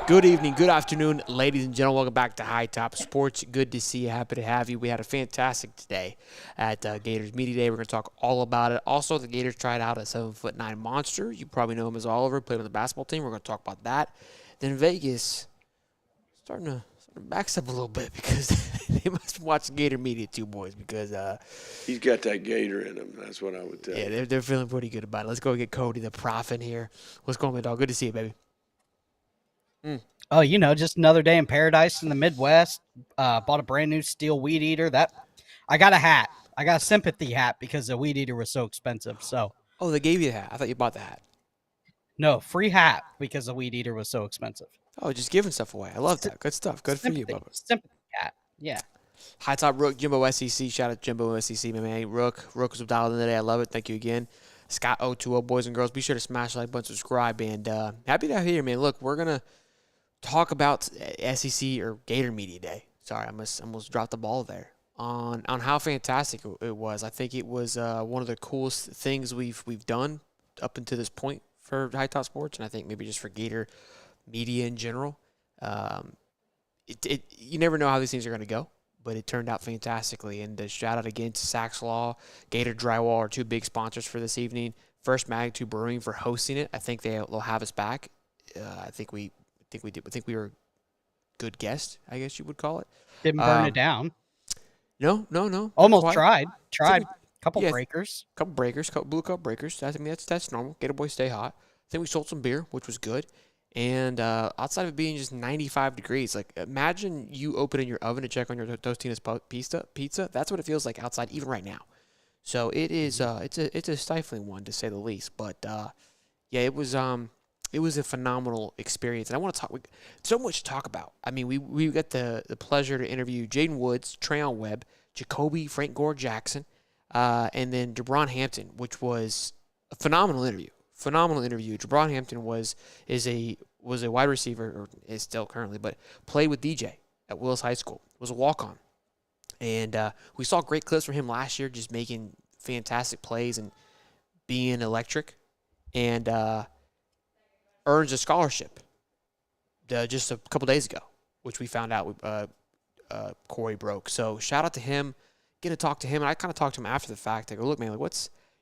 Good evening, good afternoon, ladies and gentlemen. Welcome back to High Top Sports. Good to see you. Happy to have you. We had a fantastic day at Gators Media Day. We're going to talk all about it. Also, the Gators tried out a 7'9" monster. You probably know him as Oliver. Played on the basketball team. We're going to talk about that. Then Vegas starting to back up a little bit because they must watch Gator Media too, boys. Because he's got that Gator in him. That's what I would tell you. Yeah, they're feeling pretty good about it. Let's go get Cody, the prof, in here. What's going on, dog? Good to see you, baby. Oh, just another day in paradise in the Midwest. Bought a brand new steel weed eater. I got a hat. I got a sympathy hat because the weed eater was so expensive. So Oh, they gave you the hat. I thought you bought the hat. no, free hat because the weed eater was so expensive. Oh, just giving stuff away. I love that. Good stuff. Good for you, Bubba. Sympathy hat. Yeah. High Top Rook, Jimbo SEC. Shout out to Jimbo SEC, my man. Rook was dialed in today. I love it. Thank you again. Scott 020, boys and girls. Be sure to smash the like button, subscribe, and happy to have you here, man. Look, we're going to talk about SEC or Gator Media Day. Sorry, I almost dropped the ball there on how fantastic it was. I think it was one of the coolest things we've done up until this point for High Top Sports, and I think maybe just for Gator Media in general. You never know how these things are going to go, but it turned out fantastically. And shout out again to Saks Law, Gator Drywall are two big sponsors for this evening. First Magnitude Brewing for hosting it. I think they'll have us back. I think we did. I think we were a good guest, I guess you would call it. Didn't burn it down. No. Almost tried. Couple Breakers. Couple blue cup breakers. I think that's normal. Gator boys stay hot. I think we sold some beer, which was good. And outside of it being just 95 degrees, like imagine you opening your oven to check on your Tostina's pizza. That's what it feels like outside, even right now. So it is. It's a stifling one to say the least. But yeah, it was a phenomenal experience, and I want to talk. So much to talk about. I mean, we got the pleasure to interview Jaden Woods, Trayon Webb, Jacoby Frank Gore Jackson, and then DeBron Hampton, which was a phenomenal interview. DeBron Hampton was a wide receiver, or is still currently, but played with DJ at Willis High School. Was a walk-on, and we saw great clips from him last year, just making fantastic plays and being electric, and earns a scholarship just a couple days ago, which we found out Corey broke. So shout out to him. Get to talk to him, and I kind of talked to him after the fact. I go, look, man,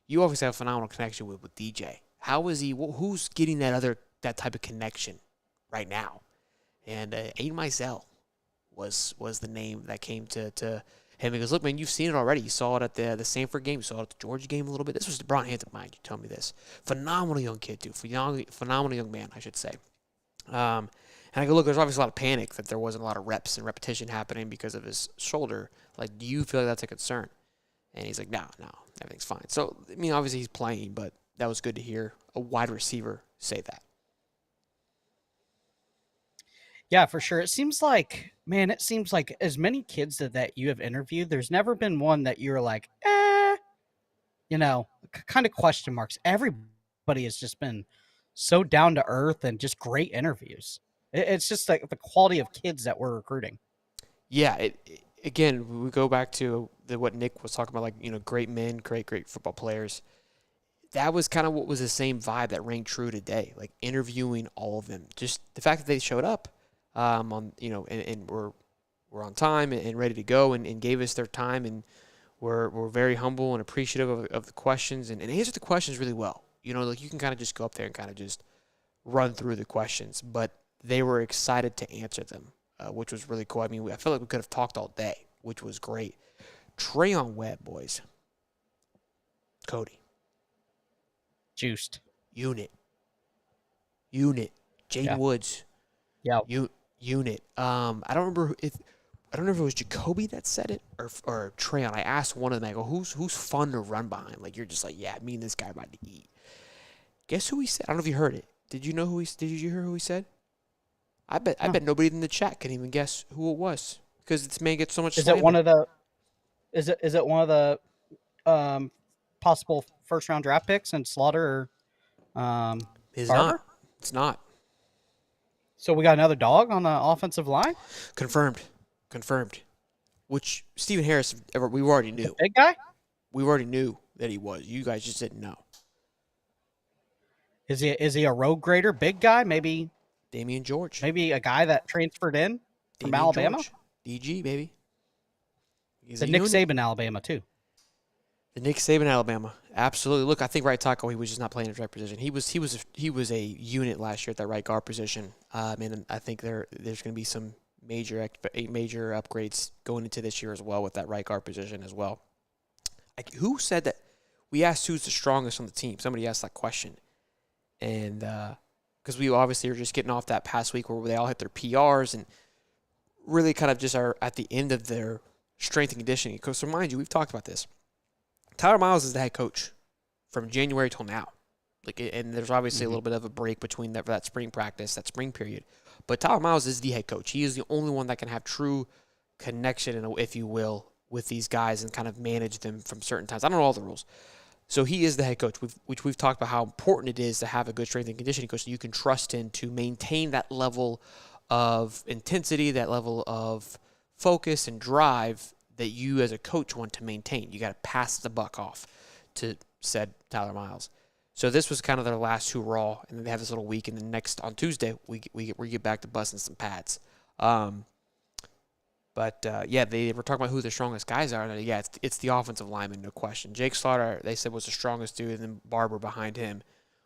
you obviously have a phenomenal connection with DJ. How is he? Who's getting that type of connection right now? And Aiden Mizell was the name that came to him. He goes, look, man, you've seen it already. You saw it at the Sanford game. You saw it at the Georgia game a little bit. This was DeBron Hampton, mind you. Tell me this. Phenomenal young kid, too. Phenomenal young man, I should say. And I go, look, there's obviously a lot of panic that there wasn't a lot of reps and repetition happening because of his shoulder. Like, do you feel like that's a concern? And he's like, no, everything's fine. So, I mean, obviously he's playing, but that was good to hear a wide receiver say that. Yeah, for sure. It seems like as many kids that you have interviewed, there's never been one that you're like, kind of question marks. Everybody has just been so down to earth and just great interviews. It's just like the quality of kids that we're recruiting. Yeah, again, we go back to what Nick was talking about, like, great men, great football players. That was kind of what was the same vibe that rang true today, like interviewing all of them. Just the fact that they showed up, and we're on time and ready to go and gave us their time, and we're very humble and appreciative of the questions and answered the questions really well. Like you can kind of just go up there and kind of just run through the questions, but they were excited to answer them, which was really cool. I mean, I feel like we could have talked all day, which was great. Trayon Webb, boys. Cody. Juiced. Unit. Jaden Woods. Yeah. Unit. I don't know if it was Jacoby that said it or Trayon. I asked one of them. I go, who's fun to run behind? Like you're just like, yeah, me and this guy about to eat. Guess who he said? I don't know if you heard it. Did you hear who he said? I bet nobody in the chat can even guess who it was because this man gets so much. Is it one of the possible first round draft picks and Slaughter or It's not. So we got another dog on the offensive line? Confirmed. Which Stephen Harris, we already knew. The big guy? We already knew that he was. You guys just didn't know. Is he a road grader, big guy? Maybe Damian George. Maybe a guy that transferred in from Damian Alabama. George. DG, baby. He's The a Nick unit. Saban Alabama, too. The Nick Saban, Alabama, absolutely. Look, I think right tackle, he was just not playing his right position. He was a unit last year at that right guard position. And I think there's going to be some major upgrades going into this year as well with that right guard position as well. Who said that? We asked who's the strongest on the team. Somebody asked that question, and because we obviously are just getting off that past week where they all hit their PRs and really kind of just are at the end of their strength and conditioning. Because remind you, we've talked about this. Tyler Miles is the head coach from January till now. And there's obviously a little bit of a break between that spring practice, that spring period. But Tyler Miles is the head coach. He is the only one that can have true connection, if you will, with these guys and kind of manage them from certain times. I don't know all the rules. So he is the head coach, which we've talked about how important it is to have a good strength and conditioning coach that you can trust in to maintain that level of intensity, that level of focus and drive that you as a coach want to maintain. You got to pass the buck off to said Tyler Miles. So this was kind of their last hurrah, and then they have this little week, and then next on Tuesday we get back to busting some pads. But they were talking about who the strongest guys are. And yeah, it's the offensive lineman, no question. Jake Slaughter, they said, was the strongest dude, and then Barber behind him,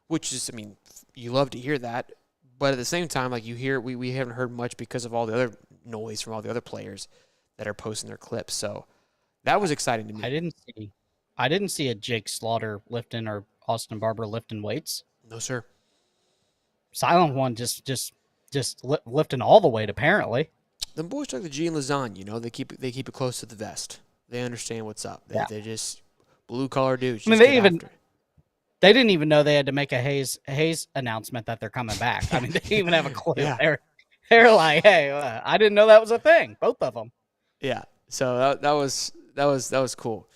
which is, I mean, you love to hear that. But at the same time, like you hear, we haven't heard much because of all the other noise from all the other players that are posting their clips. So that was exciting to me. I didn't see a Jake Slaughter lifting or Austin Barber lifting weights. No, sir. Silent one just lifting all the weight, apparently. The boys like the G and lasagna, they keep it close to the vest. They understand what's up. They're just blue collar dudes. I mean, they didn't even know they had to make a Hayes announcement that they're coming back. I mean, they didn't even have a clue. Yeah. They're like, hey, I didn't know that was a thing. Both of them. Yeah. So that was cool.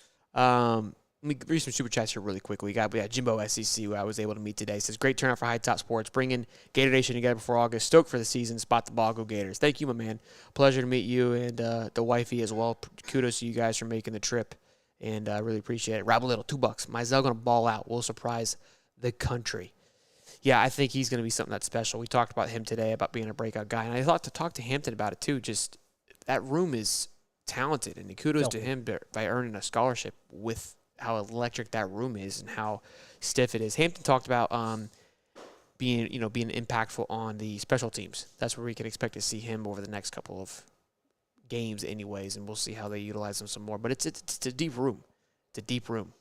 Let me read some super chats here really quickly. We got Jimbo SEC, who I was able to meet today. Says, great turnout for High Top Sports. Bringing Gator Nation together before August. Stoked for the season. Spot the ball. Go Gators. Thank you, my man. Pleasure to meet you and the wifey as well. Kudos to you guys for making the trip, and I really appreciate it. Rob a little, $2. Mizell going to ball out. We'll surprise the country. Yeah, I think he's going to be something that's special. We talked about him today, about being a breakout guy, and I thought to talk to Hampton about it too. Just that room is talented, and kudos to him by earning a scholarship with how electric that room is and how stiff it is. Hampton talked about being impactful on the special teams. That's where we can expect to see him over the next couple of games anyways, and we'll see how they utilize him some more. But it's a deep room. It's a deep room.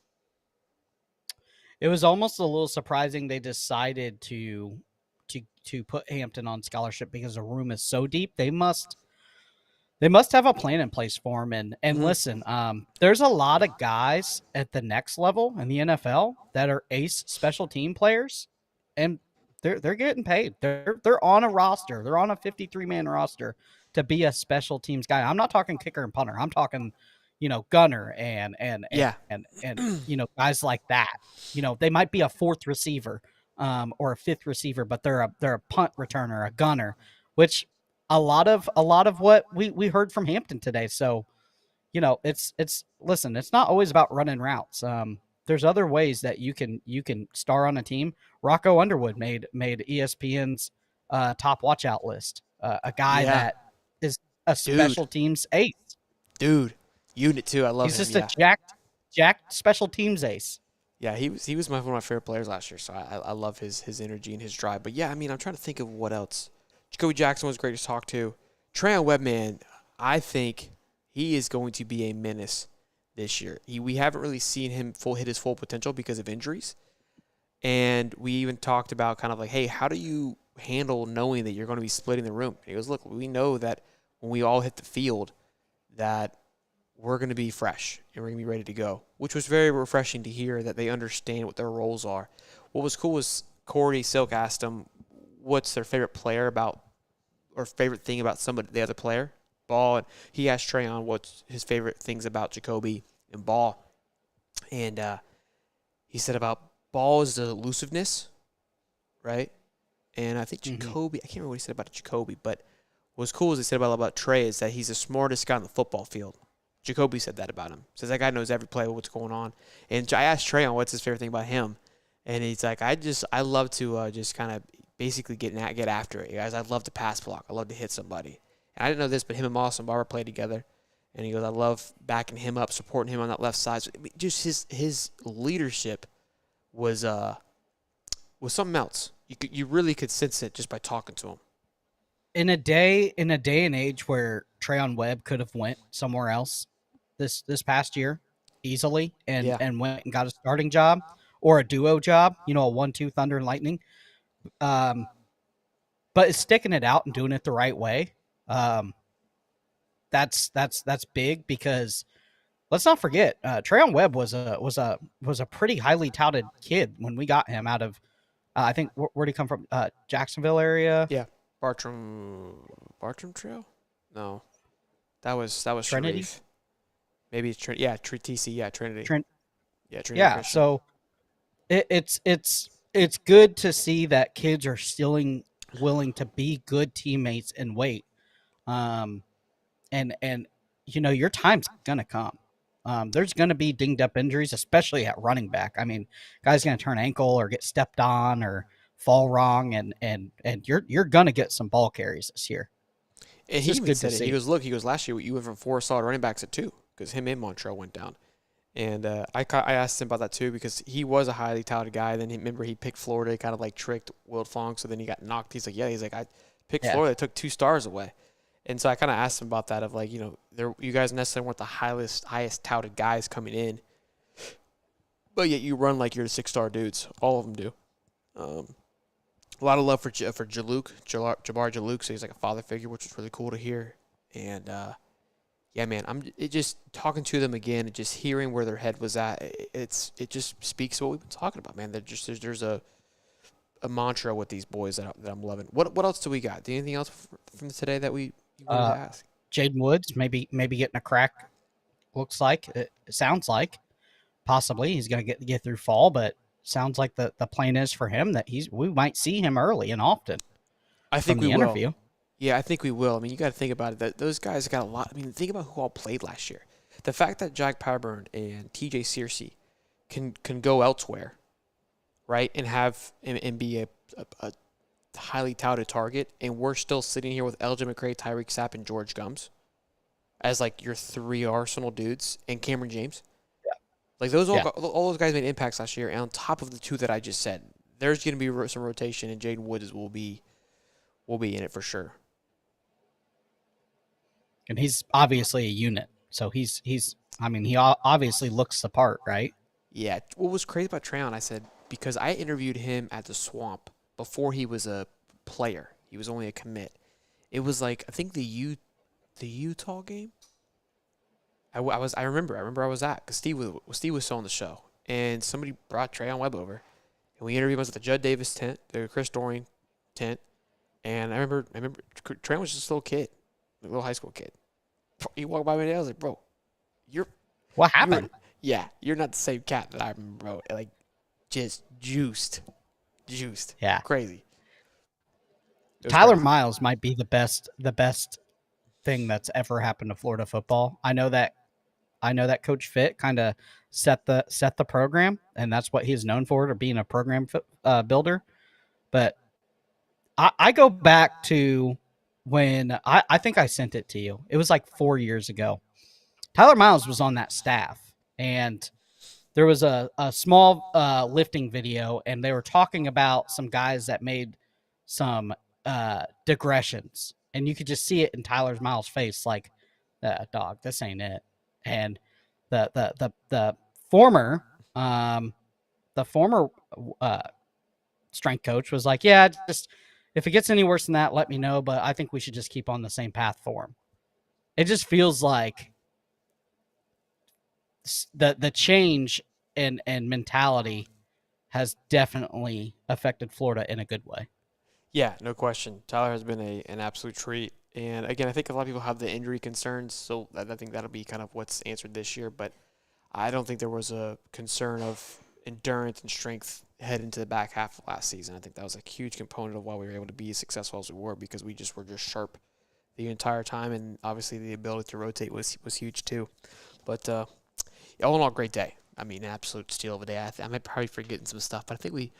It was almost a little surprising they decided to put Hampton on scholarship because the room is so deep. They must have a plan in place for him. And listen, there's a lot of guys at the next level in the NFL that are ace special team players, and they're getting paid. They're on a roster. They're on a 53-man roster to be a special teams guy. I'm not talking kicker and punter. I'm talking, gunner and guys like that. They might be a fourth receiver or a fifth receiver, but they're a punt returner, a gunner, which a lot of what we heard from Hampton today. So, listen, it's not always about running routes. There's other ways that you can star on a team. Rocco Underwood made ESPN's top watch out list. A guy that is a special teams ace. Dude, unit too. I love him. He's just a jacked special teams ace. Yeah, he was one of my favorite players last year. So I love his energy and his drive. But yeah, I mean, I'm trying to think of what else. Jacoby Jackson was great to talk to. Trayon Webb, man, I think he is going to be a menace this year. We haven't really seen him hit his full potential because of injuries. And we even talked about kind of like, hey, how do you handle knowing that you're going to be splitting the room? He goes, look, we know that when we all hit the field that we're going to be fresh and we're going to be ready to go, which was very refreshing to hear that they understand what their roles are. What was cool was Corey Silk asked him, what's their favorite player or favorite thing about the other player, Ball, and he asked Trayon what's his favorite things about Jacoby and Ball, and he said about Ball is the elusiveness, right? And I think Jacoby, I can't remember what he said about Jacoby, but what's cool is he said about Trey is that he's the smartest guy on the football field. Jacoby said that about him. Says that guy knows every play, what's going on. And I asked Trayon what's his favorite thing about him, and he's like, I love to just kind of basically get after it, guys. I'd love to pass block. I love to hit somebody. And I didn't know this, but him and Moss and Barber played together. And he goes, I love backing him up, supporting him on that left side. So, just his leadership was something else. You really could sense it just by talking to him. In a day and age where Trayon Webb could have went somewhere else this past year easily and went and got a starting job or a duo job, a 1-2 Thunder and Lightning. But it's sticking it out and doing it the right way. That's big because let's not forget Trayon Webb was a pretty highly touted kid when we got him out of I think where'd he come from? Jacksonville area. Yeah, Bartram Trail. No, that was Trinity. Sharif. Maybe it's Trinity. Yeah, TC. Yeah, Trinity. Trinity. Yeah. Christian. So it's good to see that kids are still willing to be good teammates and wait. And your time's gonna come. There's gonna be dinged up injuries, especially at running back. I mean, guy's gonna turn ankle or get stepped on or fall wrong, and you're gonna get some ball carries this year. And he even said it. He goes, last year you went from 4 solid running backs to 2 because him and Montrell went down. And I asked him about that too because he was a highly touted guy. Then he picked Florida, kind of like tricked Will Fong. So then he got knocked. He's like, I picked Florida. They took 2 stars away. And so I kind of asked him about that of like, you guys necessarily weren't the highest touted guys coming in, but yet you run like you're the 6-star dudes. All of them do. A lot of love for Jabbar Jaluk. So he's like a father figure, which is really cool to hear. And yeah, man, it just talking to them again and just hearing where their head was at. It just speaks to what we've been talking about, man. There's a mantra with these boys that I'm loving. What else do we got? Do anything else from today that you wanted to ask? Jaden Woods maybe getting a crack. Looks like it sounds like possibly he's going to get through fall, but sounds like the plan is for him that we might see him early and often. I think we interview. Will. Yeah, I think we will. I mean, you got to think about it. That those guys got a lot. I mean, think about who all played last year. The fact that Jack Pyburn and TJ Searcy can go elsewhere, right, and be a highly touted target, and we're still sitting here with Elgin McCray, Tyreek Sapp, and George Gums as like your 3 Arsenal dudes, and Cameron James. Yeah, like all those guys made impacts last year, and on top of the 2 that I just said, there's going to be some rotation, and Jaden Woods will be in it for sure. And he's obviously a unit, so he obviously looks the part, right? Yeah. What was crazy about Trayon, I said, because I interviewed him at the Swamp before he was a player. He was only a commit. It was like, I think the Utah game. I remember I was at because Steve was still on the show, and somebody brought Trayon Webb over, and we interviewed him at the Judd Davis tent, the Chris Dorian tent, and I remember Trayon was just a little kid, a little high school kid. He walked by me and I was like, bro, what happened? You're not the same cat that I remember, bro. Like, just juiced. Yeah, crazy. Tyler Miles might be the best thing that's ever happened to Florida football. I know that Coach Fitt kind of set the program, and that's what he's known for, to being a program builder. But I go back to when I think I sent it to you. It was like 4 years ago. Tyler Miles was on that staff, and there was a small lifting video, and they were talking about some guys that made some digressions, and you could just see it in Tyler Miles' face, like, dog, this ain't it. And the former strength coach was like, yeah, just if it gets any worse than that, let me know, but I think we should just keep on the same path for him. It just feels like the change and mentality has definitely affected Florida in a good way. Yeah, no question. Tyler has been an absolute treat. And again, I think a lot of people have the injury concerns, so I think that'll be kind of what's answered this year. But I don't think there was a concern of endurance and strength heading into the back half of last season. I think that was a huge component of why we were able to be as successful as we were, because we just were sharp the entire time, and obviously the ability to rotate was huge too. But all in all, great day. I mean, absolute steal of a day. I might probably forgetting some stuff, but I think we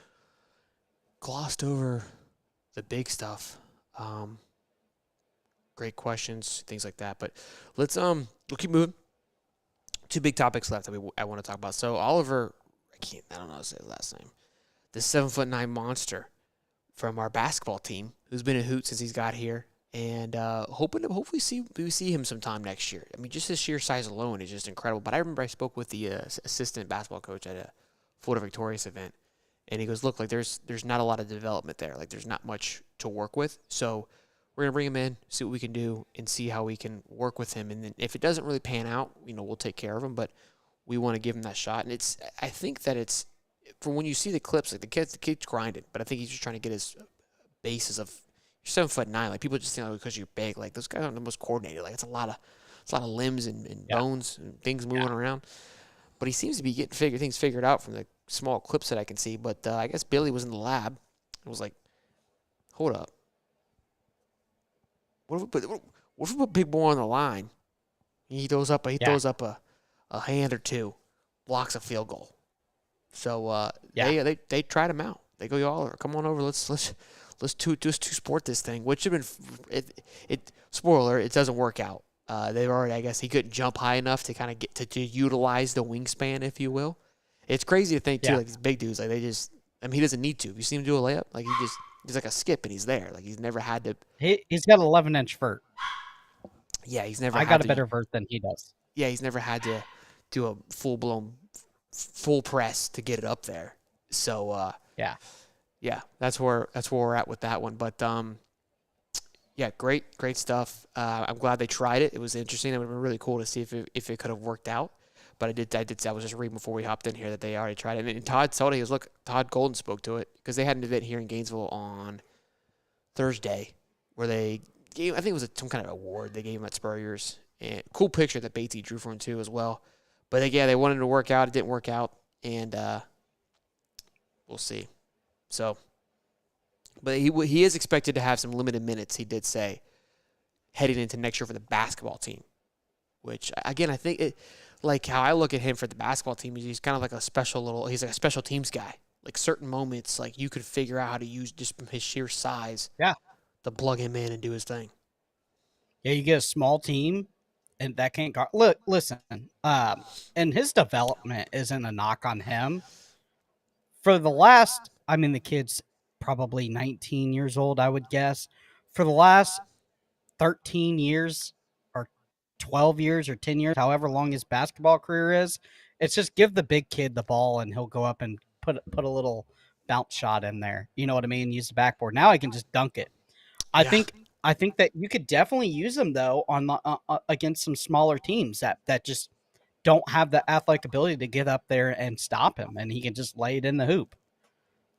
glossed over the big stuff. Great questions, things like that. But let's we'll keep moving. Two big topics left that I want to talk about. So Oliver, I don't know how to say his last name. The 7'9" monster from our basketball team, who's been a hoot since he's got here, and hoping to hopefully we see him sometime next year. I mean, just his sheer size alone is just incredible. But I remember I spoke with the assistant basketball coach at a Florida Victorious event, and he goes, "Look, like there's not a lot of development there. Like there's not much to work with. So we're gonna bring him in, see what we can do, and see how we can work with him. And then if it doesn't really pan out, we'll take care of him. But we want to give him that shot. And I think that it's from when you see the clips, like the kid's grinding, but I think he's just trying to get his basis of you're 7'9". Like people just think because you're big, like those guys aren't the most coordinated. Like it's a lot of limbs and bones and things moving around. But he seems to be getting things figured out from the small clips that I can see. But I guess Billy was in the lab and was like, "Hold up. What if we put Big Boy on the line? He throws up a hand or two, blocks a field goal." So they tried him out. They go, "Y'all come on over. Let's two sport this thing," which have been it. Spoiler: it doesn't work out. They've already, I guess, he couldn't jump high enough to kind of get to utilize the wingspan, if you will. It's crazy to think too, like these big dudes, like he doesn't need to. If you see him do a layup, like he's like a skip and he's there. Like he's never had to. He's got an 11-inch vert. Yeah, he's never. I got a better vert than he does. Yeah, he's never had to do a full press to get it up there. So yeah, that's where we're at with that one. But yeah, great stuff. I'm glad they tried it. It was interesting. It would have been really cool to see if it could have worked out. But I was just reading before we hopped in here that they already tried it. And Todd told me, Todd Golden spoke to it because they had an event here in Gainesville on Thursday where they gave, I think it was some kind of award they gave him at Spurrier's. And cool picture that Batesy drew for him too as well. But they wanted it to work out. It didn't work out. And we'll see. So, but he is expected to have some limited minutes, he did say, heading into next year for the basketball team. Which, again, I think like how I look at him for the basketball team, he's kind of like he's like a special teams guy. Like certain moments, like you could figure out how to use just from his sheer size to plug him in and do his thing. Yeah, you get a small team and that can't guard. Look, listen, and his development isn't a knock on him. For the last, the kid's probably 19 years old, I would guess. For the last 13 years or 12 years or 10 years, however long his basketball career is, it's just give the big kid the ball and he'll go up and put a little bounce shot in there. You know what I mean? Use the backboard. Now I can just dunk it. I think that you could definitely use him though on against some smaller teams that just don't have the athletic ability to get up there and stop him, and he can just lay it in the hoop.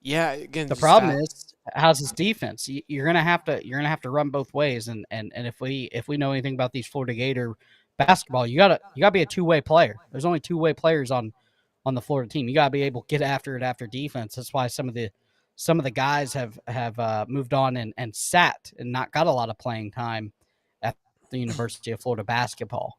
Yeah, again, the problem is how's his defense. You're gonna have to run both ways, and if we know anything about these Florida Gator basketball, you gotta be a two-way player. There's only two-way players on the Florida team. You gotta be able to get after it after defense. That's why some of the guys have moved on and sat and not got a lot of playing time at the University of Florida basketball.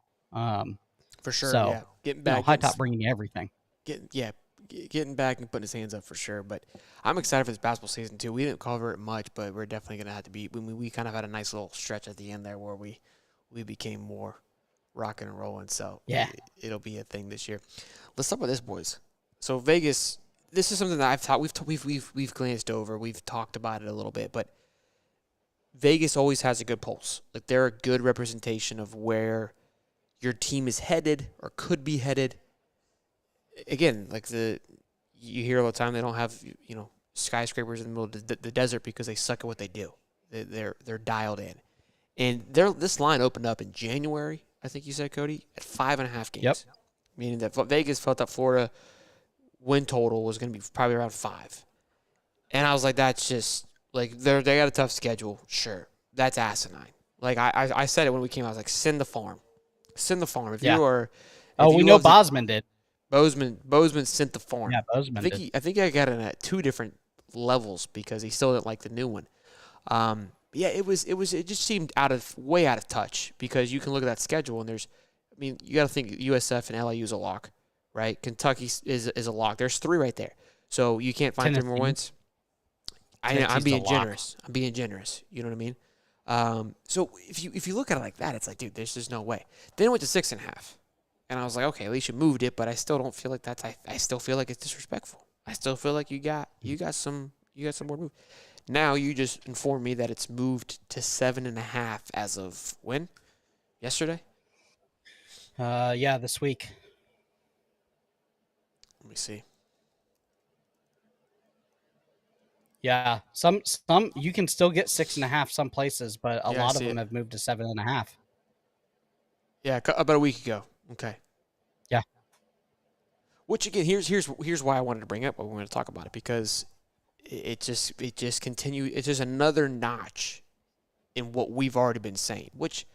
For sure, so, yeah. Getting back, High Top bringing you everything. Getting back and putting his hands up for sure. But I'm excited for this basketball season too. We didn't cover it much, but we're definitely gonna have to be. We kind of had a nice little stretch at the end there where we became more rocking and rolling. So yeah, it'll be a thing this year. Let's talk about this, boys. So Vegas. This is something that I've taught. We've glanced over. We've talked about it a little bit, but Vegas always has a good pulse. Like they're a good representation of where your team is headed or could be headed. Again, like you hear all the time, they don't have skyscrapers in the middle of the desert because they suck at what they do. They're dialed in, and this line opened up in January. I think you said, Cody, at 5.5 games. Yep. Meaning that Vegas felt that Florida win total was going to be probably around 5, and I was like, that's just like they got a tough schedule. Sure, that's asinine. Like I said it when we came out. I was like, send the farm. If you are, we know Bosman did. Bozeman sent the farm. Yeah, Bozeman did. I think I got it at 2 different levels because he still didn't like the new one. Yeah, it just seemed way out of touch because you can look at that schedule and you got to think USF and LIU is a lock, right? Kentucky is a lock. There's 3 right there, so you can't find 3 more wins. I'm Tennessee's the being lock. generous. I'm being generous. You know what I mean? So if you look at it like that, it's like, dude, there's just no way. Then it went to 6.5, and I was like, okay, at least you moved it, but I still don't feel like that's. I still feel like it's disrespectful. I still feel like you got some more move. Now you just informed me that it's moved to 7.5 as of when? Yesterday? Yeah, this week. Let me see. Yeah, some you can still get 6.5 some places, but a Yeah, I lot of see them it. have moved to 7.5. Yeah, about a week ago. Okay. Yeah. Which again, here's why I wanted to bring up. Why we want to talk about it, because it just continues. It's just another notch in what we've already been saying. Which,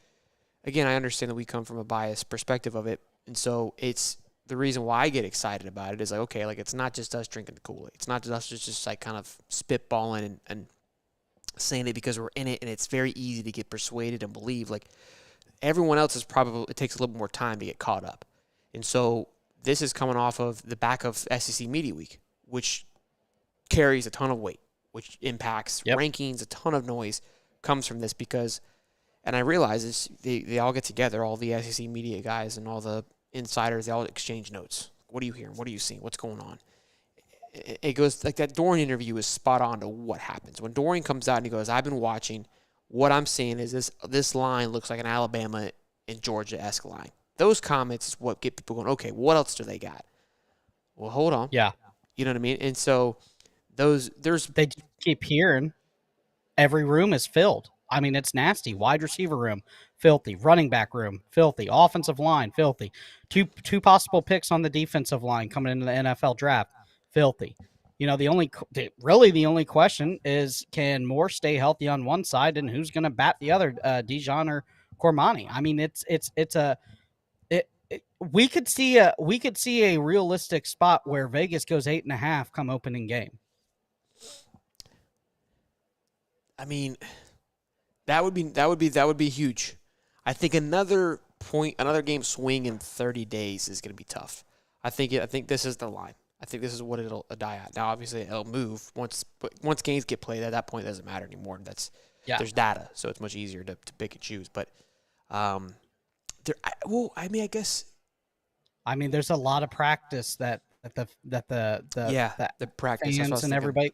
again, I understand that we come from a biased perspective of it, and so it's the reason why I get excited about it is like, okay, like it's not just us drinking the Kool-Aid. It's not just us just like kind of spitballing and saying it because we're in it, and it's very easy to get persuaded and believe. Like everyone else is probably, it takes a little more time to get caught up, and so this is coming off of the back of SEC Media Week, which carries a ton of weight, which impacts rankings. A ton of noise comes from this because, and I realize this, they all get together, all the SEC media guys and all the insiders, they all exchange notes. What are you hearing? What are you seeing? What's going on? It goes like that Dorian interview is spot on to what happens. When Dorian comes out and he goes, I've been watching, what I'm seeing is this line looks like an Alabama and Georgia-esque line. Those comments is what get people going, okay, what else do they got? Well, hold on. Yeah. You know what I mean? And so they keep hearing every room is filled. I mean, it's nasty. Wide receiver room, filthy. Running back room, filthy. Offensive line, filthy. Two possible picks on the defensive line coming into the NFL draft, filthy. You know, the only question is, can Moore stay healthy on one side, and who's going to bat the other, Dijon or Cormani? I mean, we could see a realistic spot where Vegas goes 8.5 come opening game. I mean, that would be huge. I think another game swing in 30 days is going to be tough. I think this is the line. I think this is what it'll die at. Now, obviously, it'll move once games get played. At that point, it doesn't matter anymore. There's data, so it's much easier to pick and choose. But I guess. I mean, there's a lot of practice that the practice fans and everybody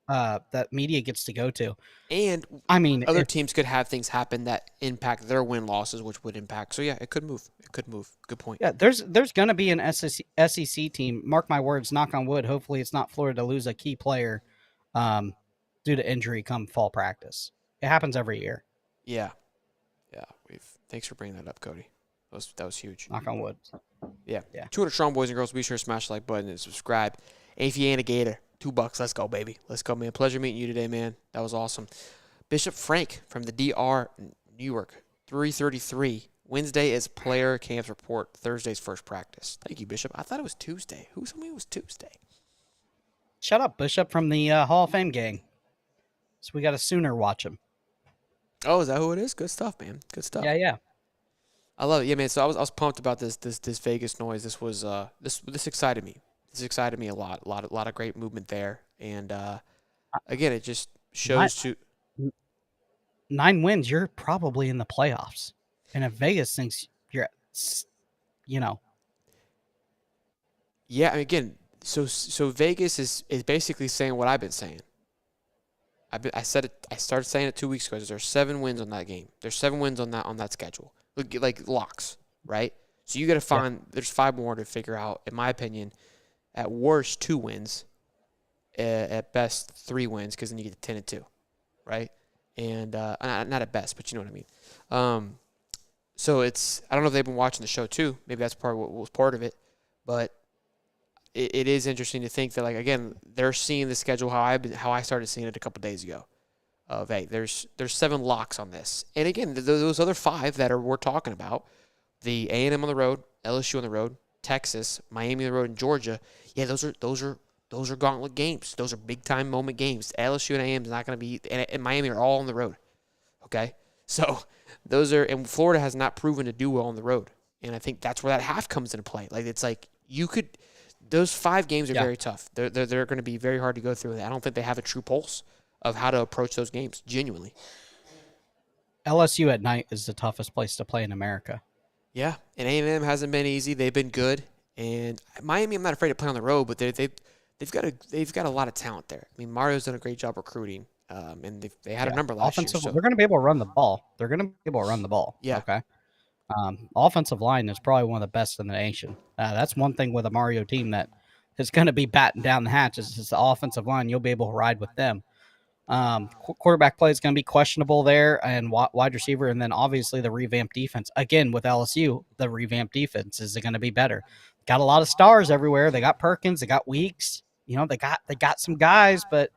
that media gets to go to. And I mean, other teams could have things happen that impact their win losses, which would impact. So yeah, it could move. Good point. Yeah, there's going to be an SEC team. Mark my words, knock on wood. Hopefully, it's not Florida to lose a key player due to injury come fall practice. It happens every year. Yeah. Thanks for bringing that up, Cody. That was huge. Knock on wood. Yeah. 200 strong, boys and girls. Be sure to smash the like button and subscribe. And if you ain't a Gator, $2. Let's go, baby. Let's go, man. Pleasure meeting you today, man. That was awesome. Bishop Frank from the DR, New York, 3:33. Wednesday is player camps report. Thursday's first practice. Thank you, Bishop. I thought it was Tuesday. Who told me it was Tuesday? Shut up, Bishop from the Hall of Fame gang. So we got a Sooner watch him. Oh, is that who it is? Good stuff, man. Good stuff. Yeah. I love it. Yeah, man. So I was pumped about this Vegas noise. This was this excited me. This excited me a lot. A lot of great movement there. And again, it just shows 9 wins, you're probably in the playoffs. And if Vegas thinks you're, Yeah, again, so Vegas is basically saying what I've been saying. I said it. I started saying it 2 weeks ago. There's 7 wins on that game. There's 7 wins on that schedule. Like locks, right? So you got to find. There's 5 more to figure out. In my opinion, at worst 2 wins, at best 3 wins, because then you get to 10-2, right? And not at best, but you know what I mean. So it's, I don't know if they've been watching the show too. Maybe that's part of what was part of it, but it is interesting to think that, like, again, they're seeing the schedule how I started seeing it a couple days ago. Of, hey, there's 7 locks on this, and again, those other 5 that we're talking about, the A&M on the road, LSU on the road, Texas, Miami on the road, and Georgia. Yeah, those are gauntlet games. Those are big time moment games. LSU and A&M is not going to be, and Miami are all on the road. Okay, so those are, and Florida has not proven to do well on the road, and I think that's where that half comes into play. Like, it's like those 5 games are very tough. They're going to be very hard to go through. I don't think they have a true pulse. of how to approach those games. Genuinely. LSU at night is the toughest place to play in America. Yeah, and A&M hasn't been easy. They've been good, and Miami, I'm not afraid to play on the road, but they've got a lot of talent there. I mean, Mario's done a great job recruiting, and they had a number last year. So. They're going to be able to run the ball. Yeah. Okay. Offensive line is probably one of the best in the nation. That's one thing with a Mario team that is going to be batting down the hatches. Is the offensive line. You'll be able to ride with them. Quarterback play is going to be questionable there, and wide receiver, and then obviously the revamped defense. Again, with LSU, the revamped defense is going to be better. Got a lot of stars everywhere. They got Perkins, they got Weeks. They got some guys, but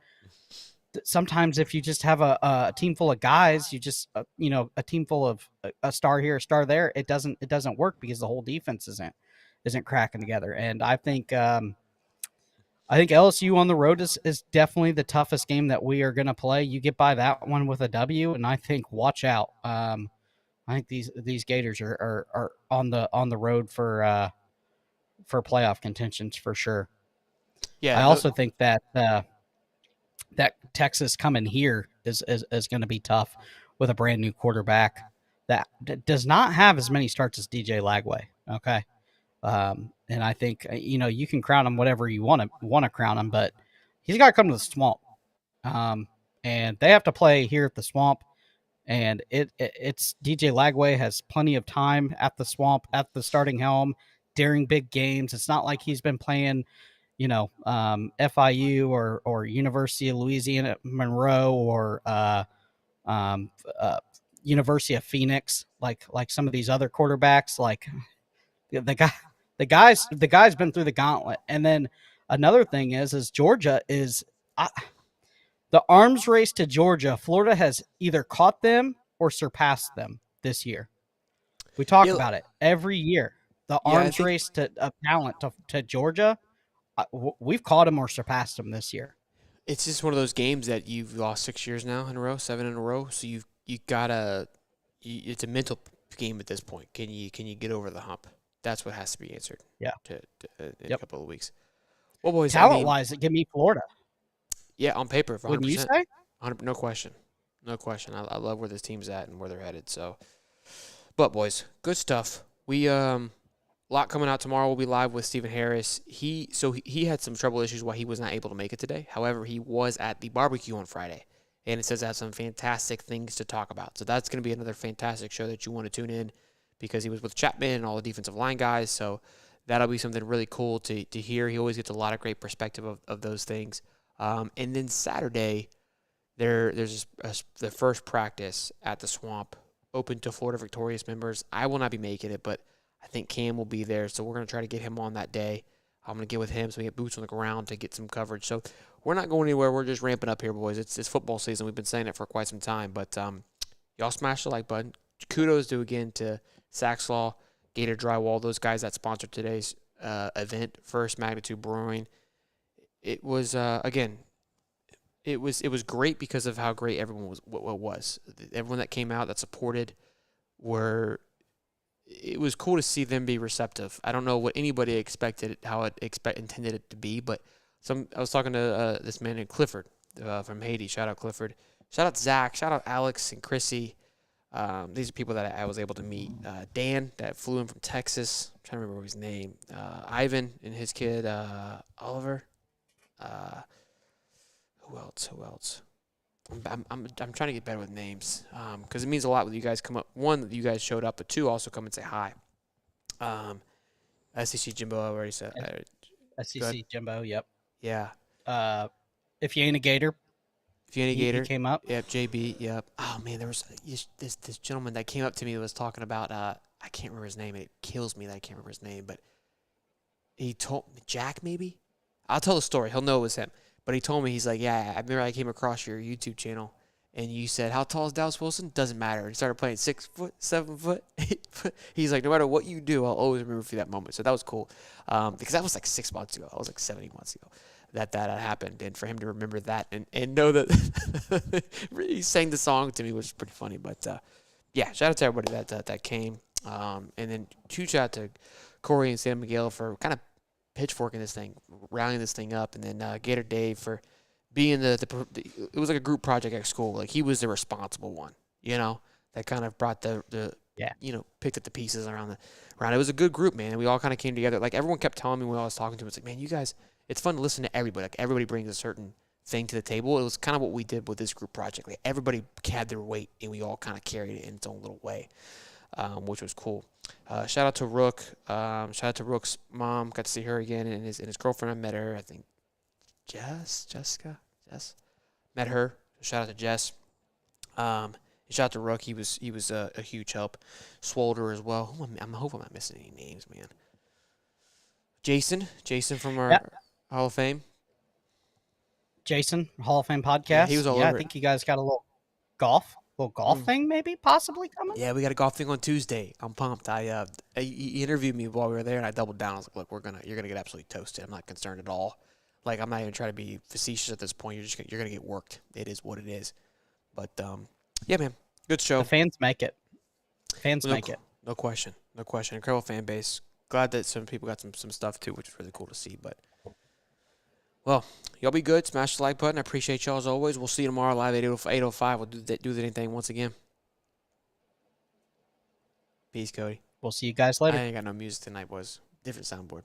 sometimes if you just have a team full of guys, you just a team full of a star here, a star there, it doesn't work because the whole defense isn't cracking together. And I think LSU on the road is definitely the toughest game that we are going to play. You get by that one with a W, and I think watch out. I think these Gators are on the road for playoff contentions for sure. Yeah, I also think that that Texas coming here is going to be tough with a brand new quarterback that does not have as many starts as DJ Lagway. Okay. And I think, you can crown him whatever you want to crown him, but he's got to come to the Swamp. And they have to play here at the Swamp. And it's DJ Lagway has plenty of time at the Swamp, at the starting helm during big games. It's not like he's been playing, FIU or University of Louisiana Monroe or University of Phoenix, like some of these other quarterbacks. Like the guy's been through the gauntlet. And then another thing is Georgia is the arms race to Georgia. Florida has either caught them or surpassed them this year. We talk about it every year. The arms race of talent to Georgia. We've caught them or surpassed them this year. It's just one of those games that you've lost 6 years now in a row, 7 in a row. So you gotta. It's a mental game at this point. Can you get over the hump? That's what has to be answered. Yeah. In a couple of weeks. Well, boys, talent-wise, give me Florida. Yeah, on paper, 100%. Wouldn't you say? No question. I love where this team's at and where they're headed. So, but boys, good stuff. We a lot coming out tomorrow. We'll be live with Stephen Harris. He had some trouble issues why he was not able to make it today. However, he was at the barbecue on Friday, and it says I have some fantastic things to talk about. So that's going to be another fantastic show that you want to tune in, because he was with Chapman and all the defensive line guys. So that'll be something really cool to hear. He always gets a lot of great perspective of those things. And then Saturday, there's the first practice at the Swamp, open to Florida Victorious members. I will not be making it, but I think Cam will be there, so we're going to try to get him on that day. I'm going to get with him so we get boots on the ground to get some coverage. So we're not going anywhere. We're just ramping up here, boys. It's football season. We've been saying it for quite some time, but y'all smash the like button. Kudos to Saxlaw, Gator Drywall, those guys that sponsored today's event, First Magnitude Brewing. It was it was great because of how great everyone was. Everyone that came out that supported it was cool to see them be receptive. I don't know what anybody expected, how it intended it to be, but I was talking to this man named Clifford from Haiti. Shout out Clifford. Shout out Zach. Shout out Alex and Chrissy. These are people that I was able to meet. Dan, that flew in from Texas. I'm trying to remember his name. Ivan and his kid, Oliver. Who else? I'm trying to get better with names because it means a lot when you guys come up. One, that you guys showed up, but two, also come and say hi. SEC Jimbo, I already said. SEC Jimbo, yep. Yeah. If you ain't a Gator. Gator he came up. Yep, JB. Yep. Oh man, there was this gentleman that came up to me and was talking about. I can't remember his name. It kills me that I can't remember his name, but he told me Jack '. I'll tell the story. He'll know it was him. But he told me, he's like, yeah, I remember I came across your YouTube channel, and you said, how tall is Dallas Wilson? Doesn't matter. And he started playing 6 foot, 7 foot, 8 foot. He's like, no matter what you do, I'll always remember for that moment. So that was cool. Because that was like 6 months ago. That was like 70 months ago that happened. And for him to remember that and know that he sang the song to me was pretty funny. But, yeah, shout out to everybody that came. And then huge shout out to Corey and San Miguel for kind of pitchforking this thing, rallying this thing up, and then Gator Dave for being it was like a group project at school. Like he was the responsible one, that kind of brought the picked up the pieces around It was a good group, man. We all kind of came together. Like everyone kept telling me when I was talking to them, it's like, man, you guys, it's fun to listen to everybody. Like everybody brings a certain thing to the table. It was kind of what we did with this group project. Like everybody had their weight, and we all kind of carried it in its own little way, which was cool. Shout out to Rook. Shout out to Rook's mom. Got to see her again, and his girlfriend. I met her. I think Jessica. Met her. Shout out to Jess. Shout out to Rook. He was a huge help. Swolder as well. I hope I'm not missing any names, man. Jason from our Hall of Fame. Jason, Hall of Fame podcast. Yeah, he was all over I think you guys got a little golf thing, maybe possibly coming. Yeah, we got a golf thing on Tuesday. I'm pumped. He interviewed me while we were there, and I doubled down. I was like, "Look, you're gonna get absolutely toasted. I'm not concerned at all. Like, I'm not even trying to be facetious at this point. You're gonna get worked. It is what it is." But yeah, man, good show. The fans make it. Make it. No question. Incredible fan base. Glad that some people got some stuff too, which is really cool to see. But well, y'all be good. Smash the like button. I appreciate y'all as always. We'll see you tomorrow live at 8:05. We'll do the same thing once again. Peace, Cody. We'll see you guys later. I ain't got no music tonight, boys. Different soundboard.